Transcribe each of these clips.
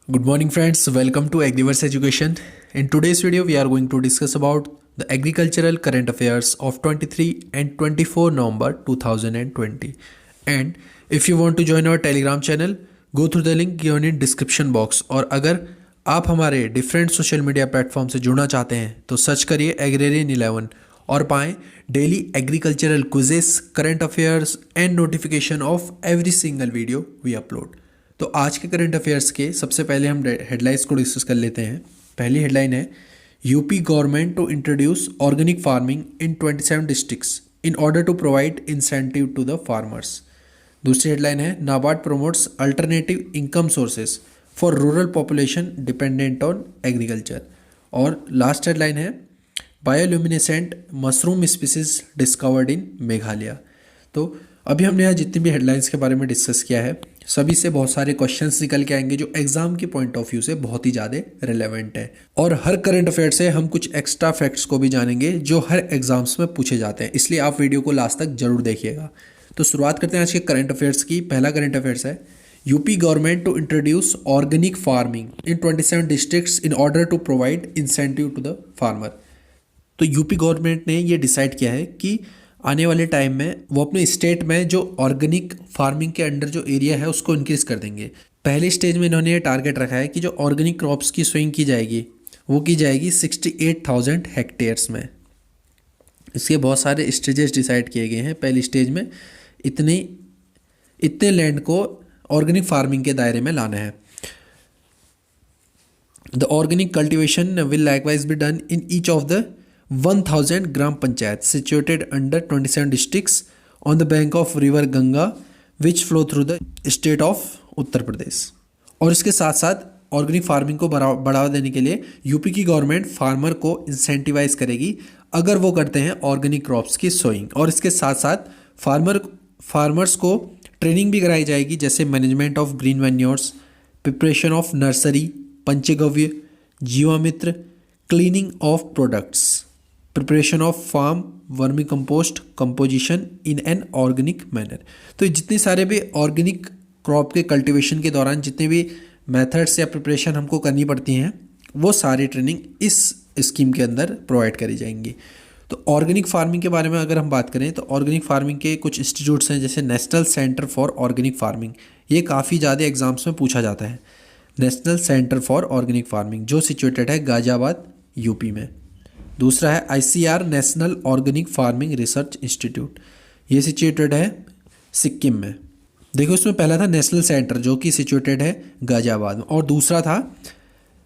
Good morning friends, welcome to Agriverse Education. In today's video we are going to discuss about the agricultural current affairs of 23 and 24 November 2020. And if you want to join our Telegram channel, go through the link given in description box. और अगर आप हमारे different social media platform से जुड़ना चाहते हैं तो search करिए एग्रेरियन 11 और पाएं daily agricultural quizzes, current affairs and notification of every single video we upload. तो आज के करंट अफेयर्स के सबसे पहले हम हेडलाइंस को डिस्कस कर लेते हैं। पहली हेडलाइन है UP government to introduce organic farming in 27 districts in order to provide incentive to the farmers. दूसरी हेडलाइन है NABARD promotes alternative income sources for rural population dependent on agriculture. और लास्ट हेडलाइन है bioluminescent mushroom species discovered in Meghalaya. तो अभी हमने यहाँ जितनी भी हेडलाइंस के बारे में डिस्कस किया है सभी से बहुत सारे क्वेश्चंस निकल के आएंगे जो एग्जाम के पॉइंट ऑफ व्यू से बहुत ही ज़्यादा रिलेवेंट है। और हर करंट अफेयर से हम कुछ एक्स्ट्रा फैक्ट्स को भी जानेंगे जो हर एग्जाम्स में पूछे जाते हैं, इसलिए आप वीडियो को लास्ट तक जरूर देखिएगा। तो शुरुआत करते हैं आज के करंट अफेयर्स की। पहला करंट अफेयर्स है UP government to introduce organic farming in 27 districts in order to provide incentive to the farmer. तो यूपी गवर्नमेंट ने ये डिसाइड किया है कि आने वाले टाइम में वो अपने स्टेट में जो ऑर्गेनिक फार्मिंग के अंडर जो एरिया है उसको इंक्रीज कर देंगे। पहले स्टेज में इन्होंने ये टारगेट रखा है कि जो ऑर्गेनिक क्रॉप्स की सोइंग की जाएगी वो की जाएगी 68,000 हेक्टेयर्स में। इसके बहुत सारे स्टेजेस डिसाइड किए गए हैं। पहली स्टेज में इतने लैंड को ऑर्गेनिक फार्मिंग के दायरे में लाना है। The organic cultivation will likewise be done in each of the 1000 gram panchayat situated under 27 districts on the bank of river Ganga which flow through the state of Uttar Pradesh. और इसके साथ साथ ऑर्गेनिक फार्मिंग को बढ़ावा देने के लिए यूपी की गवर्नमेंट फार्मर को इंसेंटिवाइज करेगी अगर वो करते हैं ऑर्गेनिक क्रॉप्स की सोइंग। और इसके साथ साथ फार्मर्स को ट्रेनिंग भी कराई जाएगी, जैसे management of green manures, preparation of nursery, panchagavya, जीवामित्र, cleaning of products, preparation of farm, vermicompost, composition in an organic manner. तो जितने सारे भी ऑर्गेनिक क्रॉप के कल्टीवेशन के दौरान जितने भी मेथड्स या प्रिपरेशन हमको करनी पड़ती हैं वो सारी ट्रेनिंग इस स्कीम के अंदर प्रोवाइड करी जाएंगी। तो ऑर्गेनिक फार्मिंग के बारे में अगर हम बात करें तो ऑर्गेनिक फार्मिंग के कुछ इंस्टीट्यूट्स हैं, जैसे national centre for organic farming. ये काफ़ी ज़्यादा एग्जाम्स में पूछा जाता है। National centre for organic farming जो सिचुएटेड है गाजियाबाद यूपी में। दूसरा है ICR national organic farming research institute, ये सिचुएटेड है सिक्किम में। देखो इसमें पहला था नेशनल सेंटर जो कि सिचुएटेड है गाजियाबाद में, और दूसरा था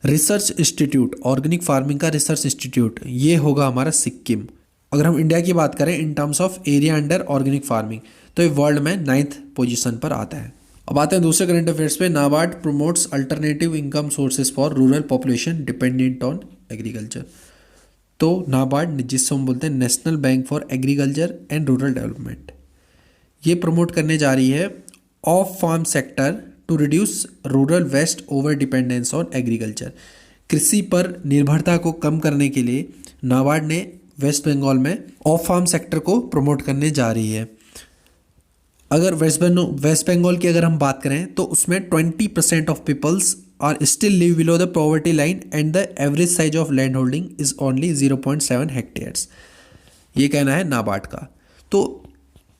रिसर्च इंस्टीट्यूट, ऑर्गेनिक फार्मिंग का रिसर्च इंस्टीट्यूट, ये होगा हमारा सिक्किम। अगर हम इंडिया की बात करें in terms of area under organic farming तो ये वर्ल्ड में 9th पोजीशन पर आता है। अब आते हैं दूसरे करंट अफेयर्स पे। NABARD promotes alternative income sources for rural population dependent on agriculture. तो नाबार्ड, जिससे हम बोलते हैं national bank for agriculture and rural development, ये प्रमोट करने जा रही है off farm sector to reduce rural waste over dependence on agriculture. कृषि पर निर्भरता को कम करने के लिए नाबार्ड ने वेस्ट बंगाल में ऑफ फार्म सेक्टर को प्रमोट करने जा रही है। अगर वेस्ट बंगाल की अगर हम बात करें तो उसमें 20% of peoples are still live below the poverty line and the average size of land holding is only 0.7 hectares, ये कहना है नाबार्ड का। तो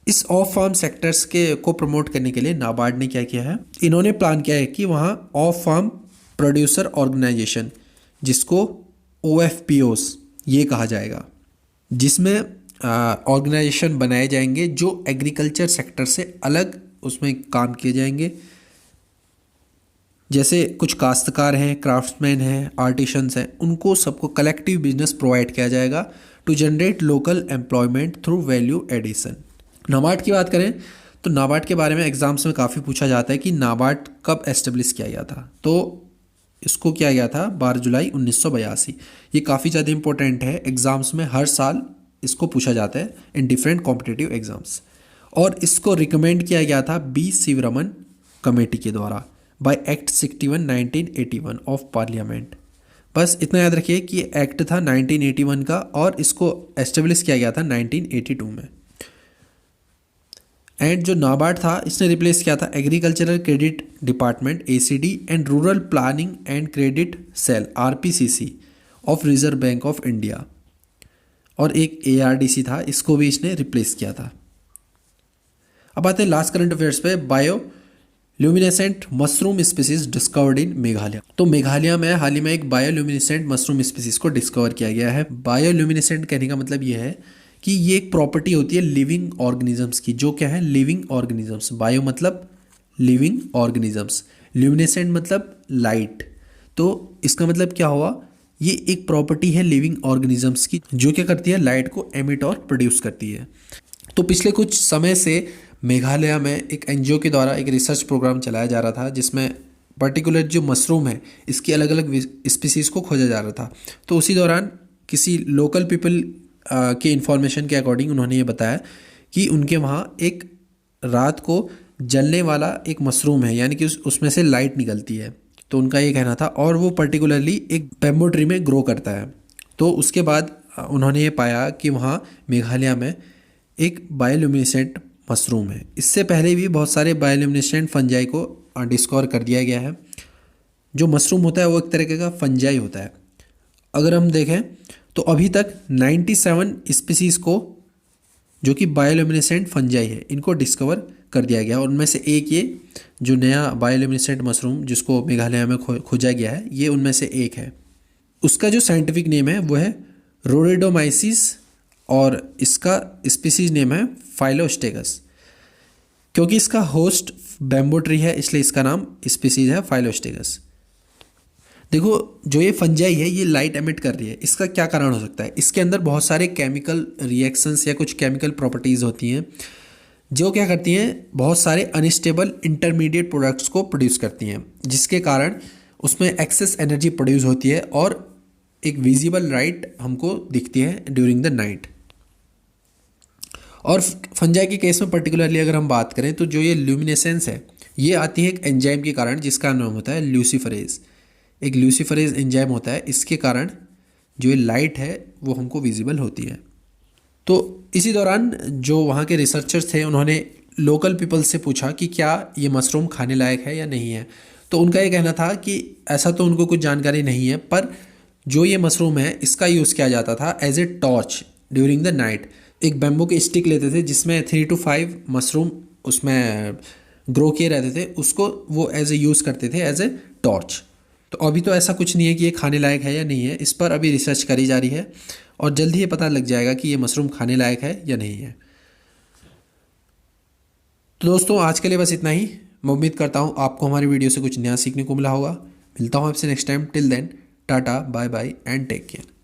इस ऑफ फार्म सेक्टर्स के को प्रमोट करने के लिए नाबार्ड ने क्या किया है, इन्होंने प्लान किया है कि वहाँ ऑफ फार्म प्रोड्यूसर ऑर्गेनाइजेशन, जिसको OFPOs ये कहा जाएगा, जिसमें ऑर्गेनाइजेशन बनाए जाएंगे जो एग्रीकल्चर सेक्टर से अलग उसमें काम किए जाएंगे। जैसे कुछ काश्तकार हैं, क्राफ्ट्समैन हैं, आर्टिशंस हैं, उनको सबको कलेक्टिव बिजनेस प्रोवाइड किया जाएगा to generate local employment through value addition. NABARD की बात करें तो नाबार्ड के बारे में एग्जाम्स में काफ़ी पूछा जाता है कि नाबार्ड कब एस्टेब्लिश किया गया था। तो इसको किया गया था 12 जुलाई 1982। ये काफ़ी ज़्यादा इंपॉर्टेंट है, एग्जाम्स में हर साल इसको पूछा जाता है इन डिफरेंट कॉम्पिटिटिव एग्जाम्स। और इसको रिकमेंड किया गया था B शिवरमन कमेटी के द्वारा बाय एक्ट 61 1981 ऑफ पार्लियामेंट। बस इतना याद रखिए कि ये एक्ट था 1981 का और इसको एस्टेब्लिश किया गया था 1982 में। एंड जो नाबार्ड था इसने रिप्लेस किया था agricultural credit department ACD and rural planning and credit sale RPCC of reserve bank of India, और एक ARDC था, इसको भी इसने रिप्लेस किया था। अब आते हैं लास्ट करंट अफेयर्स पे। Bio luminescent mushroom species discovered in Meghalaya. तो मेघालय में हाल ही में एक बायोल्यूमिनेसेंट मशरूम स्पीसीज को डिस्कवर किया गया है। बायोल्यूमिनेसेंट कहने का मतलब ये है कि ये एक प्रॉपर्टी होती है लिविंग ऑर्गेनिजम्स की, जो क्या है लिविंग ऑर्गेनिजम्स। बायो मतलब लिविंग ऑर्गेनिजम्स, ल्यूमिनेसेंट मतलब लाइट। तो इसका मतलब क्या हुआ, ये एक प्रॉपर्टी है लिविंग ऑर्गेनिजम्स की जो क्या करती है लाइट को एमिट और प्रोड्यूस करती है। तो पिछले कुछ समय से मेघालय में एक NGO के द्वारा एक रिसर्च प्रोग्राम चलाया जा रहा था जिसमें पर्टिकुलर जो मशरूम है इसकी अलग अलग स्पीसीज़ को खोजा जा रहा था। तो उसी दौरान किसी लोकल पीपल के इंफॉर्मेशन के अकॉर्डिंग उन्होंने ये बताया कि उनके वहाँ एक रात को जलने वाला एक मशरूम है, यानी कि उसमें से लाइट निकलती है। तो उनका ये कहना था, और वो पर्टिकुलरली एक बैम्बू ट्री में ग्रो करता है। तो उसके बाद उन्होंने ये पाया कि वहाँ मेघालय में एक बायोल्यूमिनेसेंट मशरूम है। इससे पहले भी बहुत सारे बायोल्यूमिनेसेंट फंजाई को डिस्कवर कर दिया गया है। जो मशरूम होता है वो एक तरीके का फंजाई होता है। अगर हम देखें तो अभी तक 97 स्पीसीज़ को जो कि बायोल्यूमिनेसेंट फंजाई है इनको डिस्कवर कर दिया गया। उनमें से एक ये जो नया बायोल्यूमिनेसेंट मशरूम जिसको मेघालय में खोजा गया है, ये उनमें से एक है। उसका जो साइंटिफिक नेम है वो है रोडेडोमाइसिस और इसका स्पीसीज नेम है फाइलोस्टेगस। क्योंकि इसका होस्ट बैम्बू ट्री है इसलिए इसका नाम स्पीसीज है फाइलोस्टेगस। देखो जो ये फंजाई है ये लाइट एमिट कर रही है, इसका क्या कारण हो सकता है? इसके अंदर बहुत सारे केमिकल रिएक्शंस या कुछ केमिकल प्रॉपर्टीज़ होती हैं जो क्या करती हैं, बहुत सारे अनस्टेबल इंटरमीडिएट प्रोडक्ट्स को प्रोड्यूस करती हैं, जिसके कारण उसमें एक्सेस एनर्जी प्रोड्यूस होती है और एक विजिबल लाइट हमको दिखती है ड्यूरिंग द नाइट। और फंजाई के केस में पर्टिकुलरली अगर हम बात करें तो जो ये ल्यूमिनेसेंस है ये आती है एक एंजाइम के कारण जिसका नाम होता है ल्यूसीफरेज। एक ल्यूसीफरेज एंजाइम होता है, इसके कारण जो ये लाइट है वो हमको विजिबल होती है। तो इसी दौरान जो वहाँ के रिसर्चर्स थे उन्होंने लोकल पीपल से पूछा कि क्या ये मशरूम खाने लायक है या नहीं है। तो उनका ये कहना था कि ऐसा तो उनको कुछ जानकारी नहीं है, पर जो ये मशरूम है इसका यूज़ किया जाता था as a torch during the night. एक बैम्बू के स्टिक लेते थे जिसमें 3 to 5 मशरूम उसमें ग्रो किए रहते थे, उसको वो एज ए यूज़ करते थे एज ए टॉर्च। तो अभी तो ऐसा कुछ नहीं है कि ये खाने लायक है या नहीं है, इस पर अभी रिसर्च करी जा रही है और जल्द ही ये पता लग जाएगा कि ये मशरूम खाने लायक है या नहीं है। तो दोस्तों आज के लिए बस इतना ही। मैं उम्मीद करता हूँ आपको हमारी वीडियो से कुछ नया सीखने को मिला होगा। मिलता हूँ आपसे next time. Till then tata bye bye and take care.